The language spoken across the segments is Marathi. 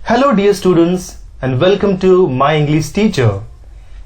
Hello dear students and welcome to My English Teacher.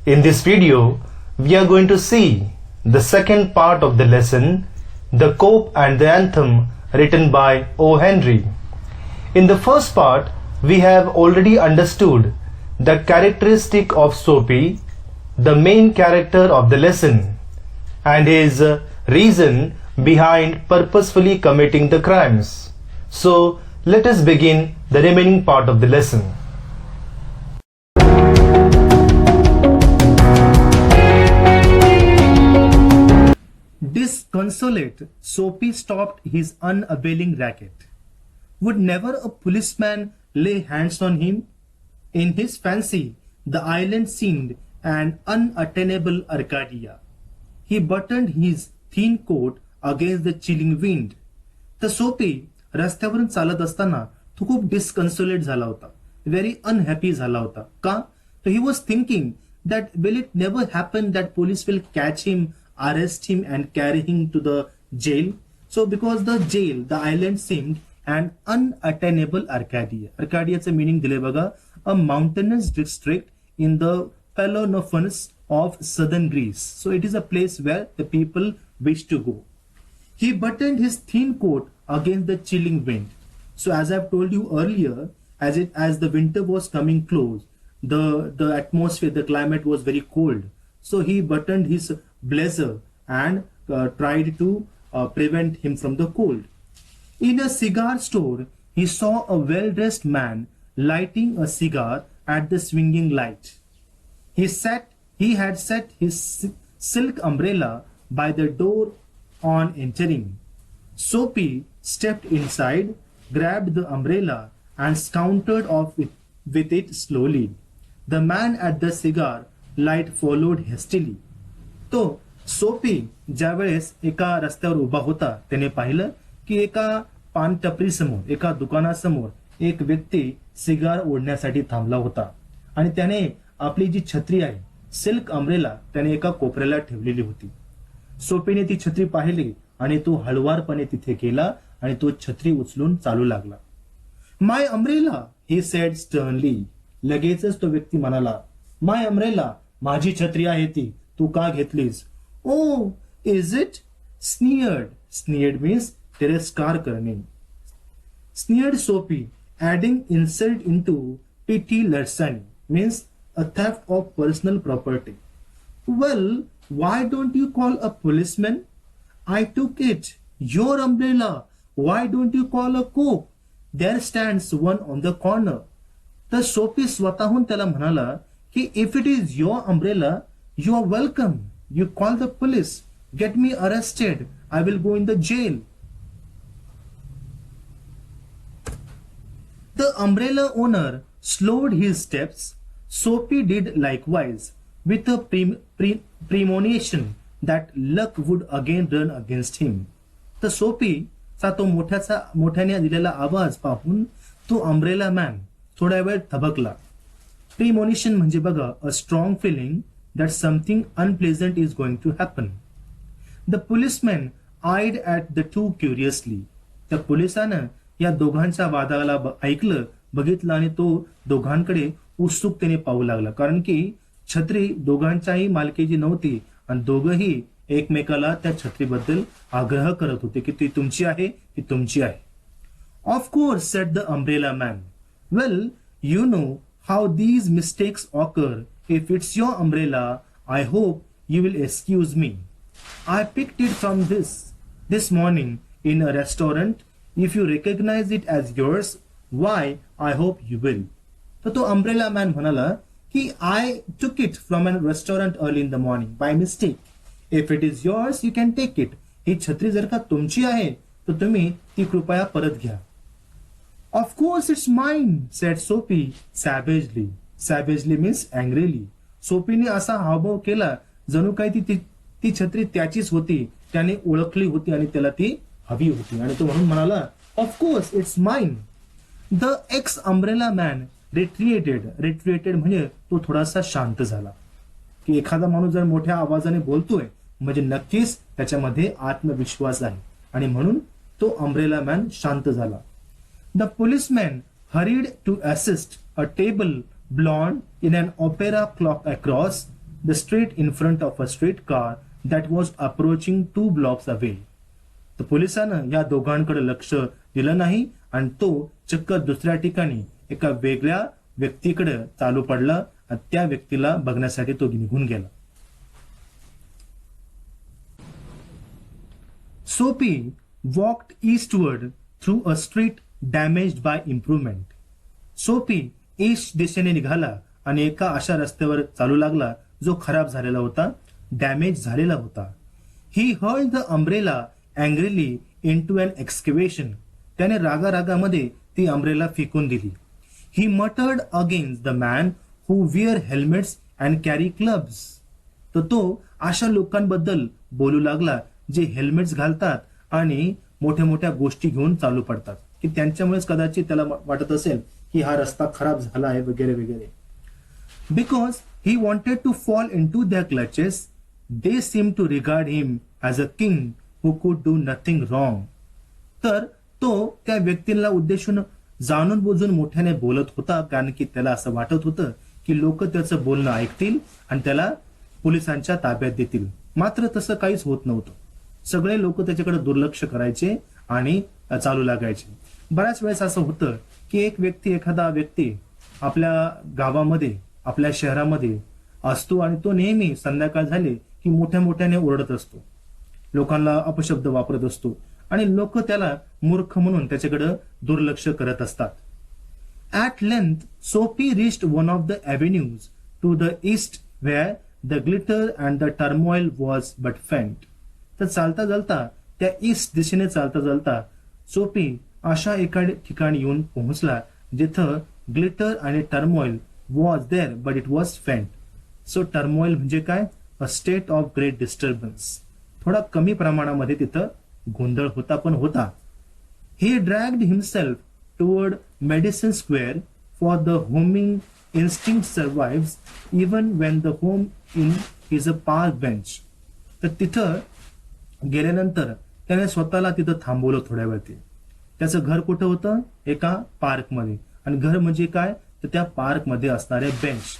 In this video, we are going to see the second part of the lesson, The Cope and the Anthem, written by O. Henry. In the first part, we have already understood the characteristic of Soapy, the main character of the lesson, and his reason behind purposefully committing the crimes. So, let us begin the remaining part of the lesson. Disconsolate, Soapy stopped his unavailing racket. Would never a policeman lay hands on him? In his fancy, the island seemed an unattainable Arcadia. He buttoned his thin coat against the chilling wind. The Soapy रस्त्यावरून चालत असताना तो खूप डिस्कन्सोलेट झाला होता, व्हेरी अनहॅपी झाला होता. का? तर he was thinking that will it never happen that police will catch him, arrest him and carry him to the jail. So because the jail, the island seemed and unattainable Arcadia. अर्काडियाचं मिनिंग दिले बघा, a mountainous district in the Peloponnesus of southern Greece. So it is a place where the people wish to go. He buttoned his thin coat against the chilling wind. So as I've told you earlier, as the winter was coming close, the atmosphere, the climate was very cold. So he buttoned his blazer and tried to prevent him from the cold. In a cigar store, he saw a well-dressed man lighting a cigar at the swinging light. He had set his silk umbrella by the door on entering. Soapy stepped inside, grabbed the umbrella and sauntered off with it slowly. The man at the cigar light followed hastily. तो सोपी ज्यावेळेस एका रस्त्यावर उभा होता, त्याने पाहिलं की एका पान टपरी समोर, एका दुकानासमोर एक व्यक्ती सिगार ओढण्यासाठी थांबला होता आणि त्याने आपली जी छत्री आहे, सिल्क अम्ब्रेला, त्याने एका कोपऱ्याला ठेवलेली होती. सोपीने ती छत्री पाहिली आणि तो हळुवारपणे तिथे गेला आणि तो छत्री उचलून चालू लागला. माय अम्ब्रेला, ही सेड स्टर्नली. लगेचच तो व्यक्ती म्हणाला, माय अम्ब्रेला, माझी छत्री आहे ती, तू का घेतलीस? Oh is it? Sneered. Sneered means तिरस्कार करणे. Sneered Soapy, adding insult into petty larceny, means a theft of personal property. Well, why don't you call a policeman? I took it. Your umbrella. Why don't you call a cope? There stands one on the corner. तर सोपी स्वतःहून त्याला म्हणाला की if it is your umbrella, you are welcome. You call the police. Get me arrested. I will go in the jail. The umbrella owner slowed his steps. Soapy did likewise, with a premonition that luck would again run against him. तर सोपीचा तो मोठ्याने दिलेला आवाज पाहून तो अम्ब्रेला मॅन थोड्या वेळ थबकला. प्रीमोनिशन म्हणजे बघा, a strong feeling that something unpleasant is going to happen. The policeman eyed at the two curiously. त्या पोलिसानं या दोघांच्या वादाला ऐकलं, बघितलं आणि तो दोघांकडे उत्सुकतेने पाहू लागला, कारण की छत्री दोघांच्याही मालकीची नव्हती आणि दोघंही एकमेकाला त्या छत्रीबद्दल आग्रह करत होते की ती तुमची आहे, ती तुमची आहे. Of course, said the umbrella man. Well, you know how these mistakes occur. If it's your umbrella, I hope you will excuse me. I picked it from this morning in a restaurant. If you recognise it as yours, why, I hope you will. तर तो अम्ब्रेला मॅन म्हणाला की I took it from a restaurant early in the morning by mistake. If it is yours, you can take it. ही छत्री जर का तुमची आहे तर तुम्ही ती कृपया परत घ्या. Of course it's mine, said Soapy savagely. Savagely means angrily. सोपीने असा हावभाव केला जणू काही ती छत्री त्याचीच होती, त्याने ओळखली होती आणि त्याला ती हवी होती आणि तो म्हणून म्हणाला, Of course it's mine. The ex-umbrella man रिट्रिएटेड म्हणजे तो थोडासा शांत झाला. की एखादा माणूस जर मोठ्या आवाजाने बोलतोय म्हणजे नक्कीच त्याच्यामध्ये आत्मविश्वास आहे आणि म्हणून तो अम्ब्रेला मॅन शांत झाला. The policeman hurried to assist a table blonde in an opera clock across the street in front of a streetcar that was approaching 2 blocks away. तर पोलिसानं या दोघांकडे लक्ष दिलं नाही आणि तो चक्क दुसऱ्या ठिकाणी एका वेगळ्या व्यक्तीकडे चालू पडला आणि त्या व्यक्तीला बघण्यासाठी तो निघून गेला. Sophie walked eastward through a street damaged by improvement. Sophie east दिशेने निघाला आणि एका अशा रस्त्यावर चालू लागला जो खराब झालेला होता, डॅमेज झालेला होता. He hurled the umbrella angrily into an excavation. त्याने रागारागामध्ये ती अम्ब्रेला फेकून दिली. He muttered against the man who wear helmets and carry clubs. तर तो अशा लोकांबद्दल बोलू लागला जे हेल्मेट्स घालतात आणि मोठ्या मोठ्या गोष्टी घेऊन चालू पडतात, की त्यांच्यामुळेच कदाचित त्याला वाटत असेल की हा रस्ता खराब झाला आहे वगैरे वगैरे. Because he wanted to fall in to their clutches they seem to regard him as a king who could do nothing wrong. तर तो त्या व्यक्तीला उद्देशून जाणून बुजून मोठ्याने बोलत होता, कारण की त्याला असं वाटत होतं की लोक त्याचं बोलणं ऐकतील आणि त्याला पोलिसांच्या ताब्यात देतील. मात्र तसं काहीच होत नव्हतं. सगळे लोक त्याच्याकडे दुर्लक्ष करायचे आणि चालू लागायचे. बऱ्याच वेळेस असं होतं की एखादा व्यक्ती आपल्या गावामध्ये आपल्या शहरामध्ये असतो आणि तो नेहमी संध्याकाळ झाली की मोठ्या मोठ्याने ओरडत असतो, लोकांना अपशब्द वापरत असतो आणि लोक त्याला मूर्ख म्हणून त्याच्याकडे दुर्लक्ष करत असतात. At length, Sophie reached one of the avenues to the east where the glitter and the turmoil was but faint. तर चालता चालता त्या ईस्ट दिशेने चालता सोफी अशा एका ठिकाणी येऊन पोहोचला जिथं ग्लिटर आणि turmoil was there but it was faint. So turmoil म्हणजे काय? A state of great disturbance. थोडा कमी प्रमाणामध्ये तिथं गोंधळ होता पण होता. He dragged himself toward Madison Square for the homing instinct survives even when the home in is a park bench. तर तिथं गेल्यानंतर त्याने स्वतःला तिथं थांबवलं थोड्या वेळती. त्याचं घर कुठं होतं? एका पार्कमध्ये. आणि घर म्हणजे काय? तर त्या पार्कमध्ये असणारे bench.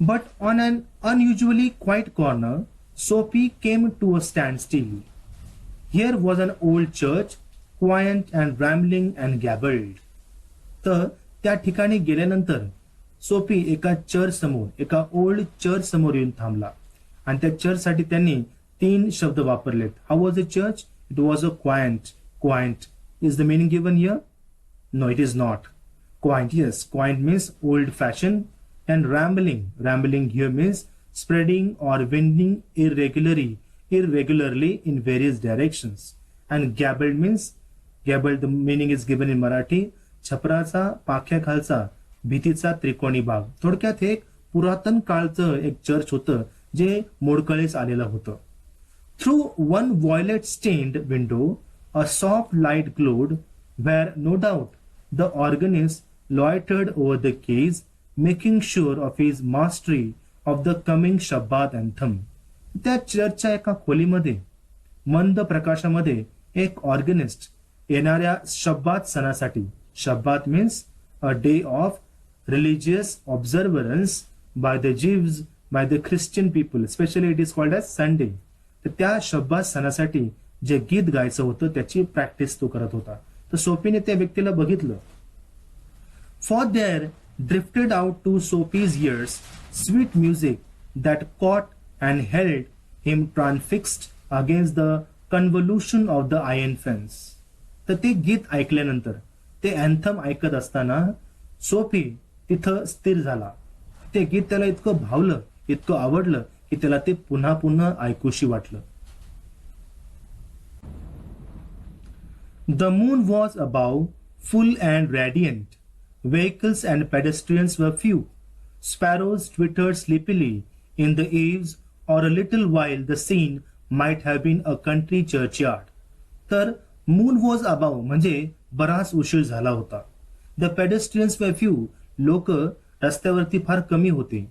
But on an unusually quiet corner Soapy came to a standstill. Here was an old church quaint and rambling and gabled. तर त्या ठिकाणी गेल्यानंतर सोफी एका चर्च समोर, एका ओल्ड चर्च समोर येऊन थांबला आणि त्या चर्चसाठी त्यांनी 3 शब्द वापरलेत. How was a church? It was a quaint. Quaint. Is the meaning given here? No, it is not. Quaint, yes. Quaint means old-fashioned. And rambling. Rambling here means spreading or winding irregularly in various directions. And gabbled means, gabbled, the meaning is given in Marathi. छपराचा पाख्याखालचा भीतीचा त्रिकोणी भाग. थोडक्यात एक पुरातन काळचं एक चर्च होतं जे मोडकळीस आलेलं होतं. Through one violet-stained window, a soft light glowed, where no doubt the organist loitered over the keys, making sure of his mastery of the coming Shabbat anthem. त्या चर्चच्या एका खोलीमध्ये मंद प्रकाशामध्ये एक ऑर्गनिस्ट येणाऱ्या शब्बात सणासाठी, Sabbath means a day of religious observance by the Jews, by the Christian people, specially it is called as Sunday. तर त्या शब्बात सणासाठी जे गीत गायचं होतं त्याची प्रॅक्टिस तो करत होता. तर सोफीने त्या व्यक्तीला बघितलं. For there drifted out to Soapy's ears sweet music that caught and held him transfixed against the convolution of the iron fence. तर ते गीत ऐकल्यानंतर, ते अँथम ऐकत असताना सोफी तिथं स्थिर झाला. ते गीत त्याला इतकं भावलं, इतकं आवडलं की त्याला ते पुन्हा पुन्हा ऐकूशी वाटलं. The moon was above, full and radiant. Vehicles and pedestrians were few. Sparrows twittered sleepily in the eaves, or a little while the scene might have been a country churchyard. तर मून वॉज अबाव म्हणजे बराच उशीर झाला होता. द पेडेस्ट्रियन्स वर फ्यू, लोक रस्त्यावरती फार कमी होते.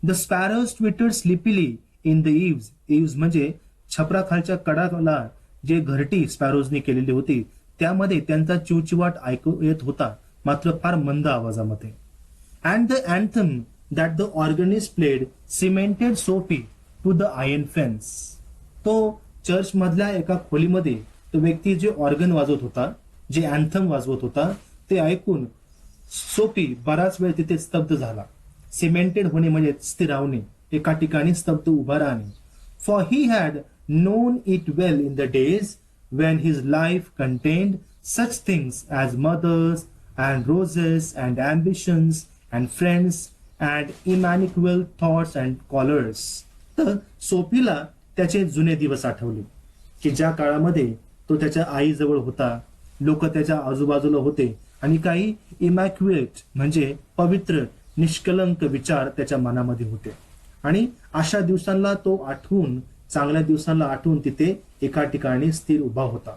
द स्पॅरोज ट्विटर्ड स्लिपिली इन द इव्ज, इव्ज म्हणजे छपराखालच्या कडाला जे घरटी स्पॅरोजने केलेली होती त्यामध्ये त्यांचा चिवचिवाट ऐकू येत होता, मात्र फार मंद आवाजामध्ये. And the anthem that the organist played cemented Soapy to the iron fence. तो चर्च मधल्या एका खोलीमध्ये तो व्यक्ती जे ऑर्गन वाजवत होता, जे अँथम वाजवत होता, ते ऐकून सोफी बराच वेळ तिथे स्तब्ध झाला. सिमेंटेड होणे म्हणजे स्थिरावणे, एका ठिकाणी स्तब्ध उभा राहणे. For he had known it well in the days when his life contained such things as mothers and roses and ambitions and friends and immanicual thoughts and callers. तर सोफीला त्याचे जुने दिवस आठवले की ज्या काळामध्ये तो त्याच्या आईजवळ होता, लोक त्याच्या आजूबाजूला होते आणि काही इमॅक्युएट म्हणजे पवित्र निष्कलंक विचार त्याच्या मनामध्ये होते. आणि अशा दिवसांना तो आठवून, चांगल्या दिवसांना आठवून तिथे एका ठिकाणी स्थिर उभा होता.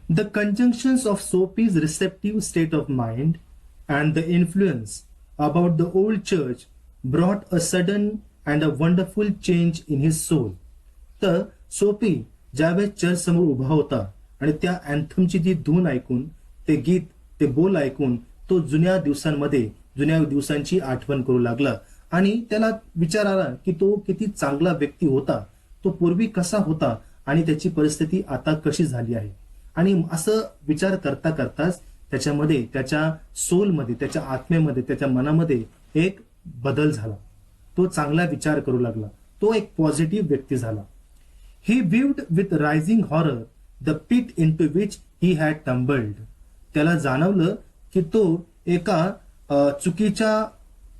The conjunctions of Sophie's receptive state of mind and the influence about the old church brought a sudden and a wonderful change in his soul. तर सोफी ज्यावेळेस चर्च समोर उभा होता आणि त्या अँथमची जी धून ऐकून, ते गीत, ते बोल ऐकून तो जुन्या दिवसांमध्ये, जुन्या दिवसांची आठवण करू लागला. आणि त्याला विचार आला की तो किती चांगला व्यक्ती होता, तो पूर्वी कसा होता आणि त्याची परिस्थिती आता कशी झाली आहे. आणि असं विचार करता करताच त्याच्यामध्ये, त्याच्या सोलमध्ये, त्याच्या आत्मेमध्ये, त्याच्या मनामध्ये एक बदल झाला. तो चांगला विचार करू लागला, तो एक पॉझिटिव्ह व्यक्ती झाला. He viewed with rising horror the pit in to which he had tumbled. त्याला जाणवलं की तो एका चुकीच्या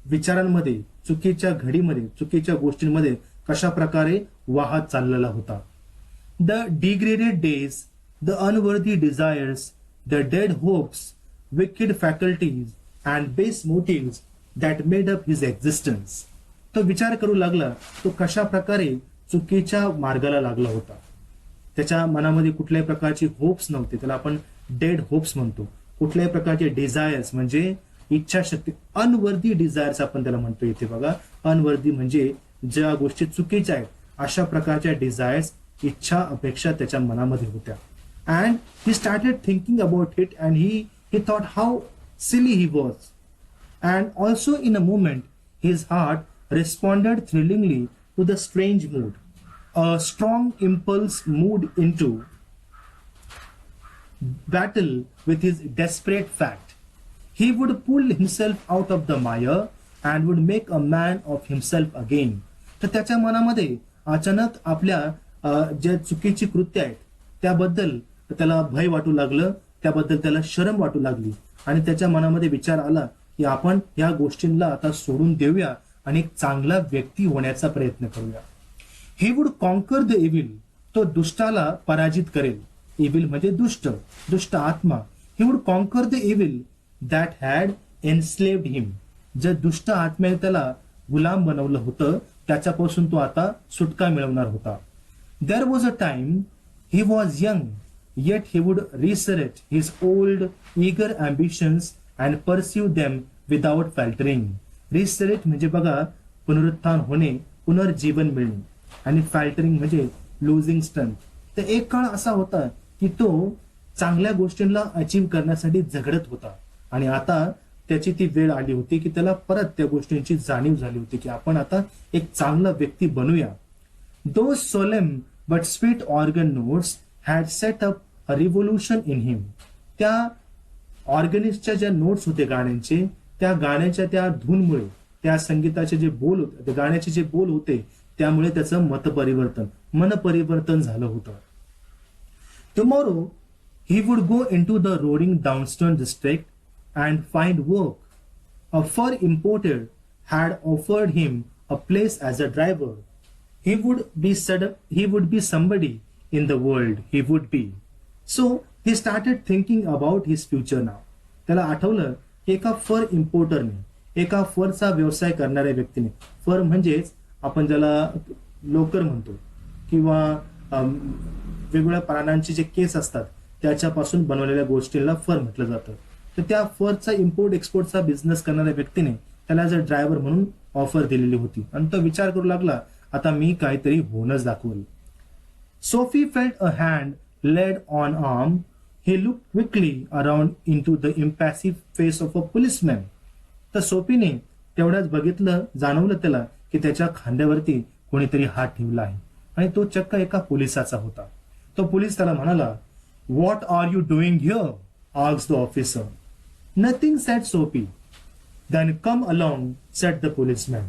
विचारांमध्ये, चुकीच्या घडीमध्ये, चुकीच्या गोष्टींमध्ये कशा प्रकारे वाहत चाललेला होता. The degraded days, the unworthy desires, the dead hopes, wicked faculties and base motives that made up his existence. तो विचार करू लागला, तो कशा प्रकारे चुकीच्या मार्गाला लागला होता. त्याच्या मनामध्ये कुठल्याही प्रकारची होप्स नव्हते, त्याला आपण डेड होप्स म्हणतो. कुठल्याही प्रकारचे डिझायर्स म्हणजे इच्छाशक्ती, अनवर्दी डिझायर्स आपण त्याला म्हणतो इथे बघा. अनवर्दी म्हणजे ज्या गोष्टी चुकीच्या आहेत, अशा प्रकारच्या डिझायर्स, इच्छा, अपेक्षा त्याच्या मनामध्ये होत्या. And he started thinking about it and he thought how silly he was. And also in a moment his heart responded thrillingly to the strange mood. A strong impulse moved in to battle with his desperate fact. He would pull himself out of the mire and would make a man of himself again. तर त्याच्या मनामध्ये अचानक आपल्या ज्या चुकीची कृत्य आहेत त्याबद्दल त्याला भय वाटू लागलं, त्याबद्दल त्याला शरम वाटू लागली आणि त्याच्या मनामध्ये विचार आला की आपण या गोष्टींना आता सोडून देऊया आणि एक चांगला व्यक्ती होण्याचा प्रयत्न करूया. He would conquer the evil. तो दुष्टाला पराजित करेल. इविल म्हणजे दुष्ट, दुष्ट आत्मा. He would conquer the evil that had enslaved him. ज्या दुष्ट आत्म्याने त्याला गुलाम बनवलं होतं त्याच्यापासून तो आता सुटका मिळवणार होता. There was a time he was young yet he would resurrect his old eager ambitions and pursue them without faltering. Resurrect म्हणजे बघा पुनरुत्थान होणे, पुनर्जीवन मिळणे, आणि फॅल्टरिंग म्हणजे लुझिंग स्ट्रेंथ. तर एक काळ असा होता की तो चांगल्या गोष्टींना अचीव करण्यासाठी झगडत होता आणि आता त्याची ती वेळ आली होती की त्याला परत त्या गोष्टींची जाणीव झाली होती की आपण आता एक चांगला व्यक्ती बनूया. Though solemn but sweet organ notes had set up a revolution in him. त्या ऑर्गनिस्टच्या ज्या नोट्स होते गाण्यांचे, त्या गाण्याच्या त्या धूनमुळे, त्या संगीताचे जे बोल होते, त्या गाण्याचे जे बोल होते, त्यामुळे त्याचं मन परिवर्तन झालं होतं. Tomorrow he would go into the roaring downstream district and find work. A fur importer had offered him a place as a driver. He would be somebody in the world. He would be. So he started thinking about his future now. त्याला आठवलं की एका फर इम्पोर्टरने, एका फरचा व्यवसाय करणाऱ्या व्यक्तीने, फर म्हणजेच आपण ज्याला लोकर म्हणतो किंवा वेगवेगळ्या प्राण्यांचे जे केस असतात त्याच्यापासून बनवलेल्या गोष्टींना फर म्हटलं जातं. तर त्या फरचा इम्पोर्ट एक्सपोर्टचा बिझनेस करणाऱ्या व्यक्तीने त्याला जर ड्रायव्हर म्हणून ऑफर दिलेली होती आणि तो विचार करू लागला, आता मी काहीतरी होणंच दाखवलं. Sophie felt a hand led on arm, he looked quickly around into the impassive face of a policeman. तर सोपीने तेवढ्याच बघितलं, जाणवलं त्याला की त्याच्या खांद्यावरती कोणीतरी हात ठेवला आहे आणि तो चक्क एका पोलिसाचा होता. तो पोलीस त्याला म्हणाला, "what are you doing here?" asked the officer. "Nothing," said Soapy. "Then come along," said the policeman.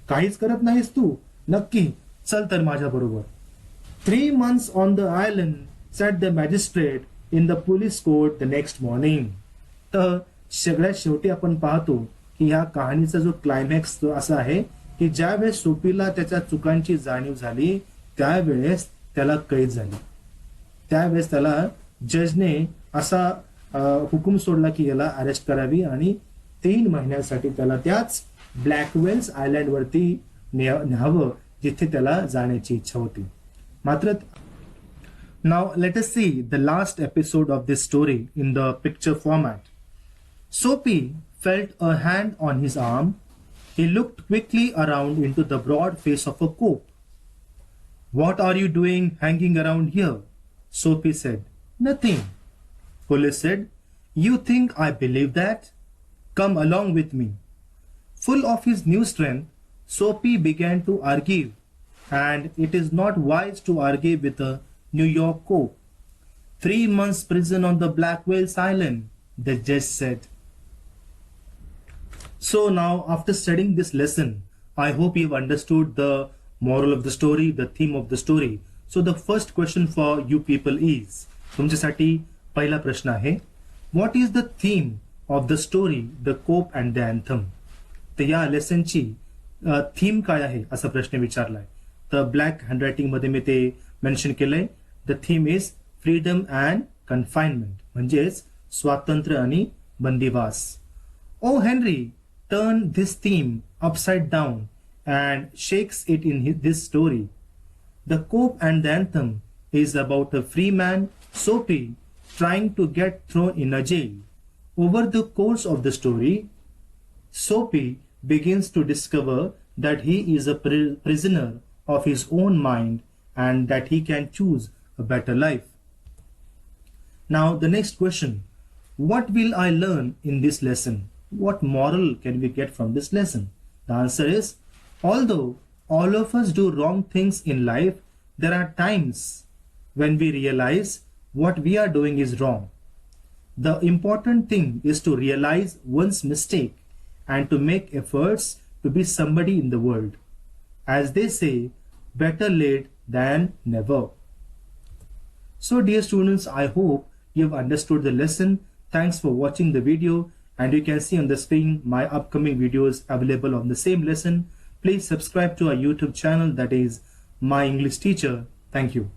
"काहीच करत नाहीस तू? नक्की चल तर माझ्या बरोबर." 3 months on the island, said the magistrate in the police court the next morning. तर सगळ्यात शेवटी आपण पाहतो की ह्या कहाणीचा जो क्लायमॅक्स जो असा आहे की ज्यावेळेस सोपीला त्याच्या चुकांची जाणीव झाली त्यावेळेस त्याला कैद झाली. त्यावेळेस त्याला जजने असा हुकूम सोडला की याला अरेस्ट करावी आणि 3 महिन्यासाठी त्याला त्याच ब्लॅकवेल्स आयलँड वरती न्यावं जिथे त्याला जाण्याची इच्छा होती. मात्र now let us see the last episode of this story in the picture format. Soapy felt a hand on his arm. He looked quickly around into the broad face of a cope. "What are you doing hanging around here?" Soapy said. "Nothing." Police said, "You think I believe that? Come along with me." Full of his new strength, Soapy began to argue, and it is not wise to argue with a New York cop. 3 months prison on the Black Whales Island, the judge said. So now, after studying this lesson, I hope you've understood the moral of the story, the theme of the story. So the first question for you people is, तुमच्यासाठी पहिला प्रश्न आहे, what is the theme of the story, the cope and the anthem? तर या लेसनची थीम काय आहे असा प्रश्न विचारलाय. तर ब्लॅक हँडरायटिंग मध्ये मी ते मेन्शन केलंय. The theme is freedom and confinement, म्हणजेच स्वातंत्र्य आणि बंदिवास. O Henry turn this theme upside down and shakes it in this story. The cop and the anthem is about a free man, Soapy, trying to get thrown in a jail. Over the course of the story, Soapy begins to discover that he is a prisoner of his own mind and that he can choose a better life. Now, the next question, what will I learn in this lesson? What moral can we get from this lesson? The answer is, although all of us do wrong things in life, there are times when we realize what we are doing is wrong. The important thing is to realize one's mistake and to make efforts to be somebody in the world. As they say, better late than never. So dear students, I hope you've understood the lesson. Thanks for watching the video, and you can see on the screen my upcoming videos available on the same lesson. Please subscribe to our YouTube channel, that is My English Teacher. Thank you.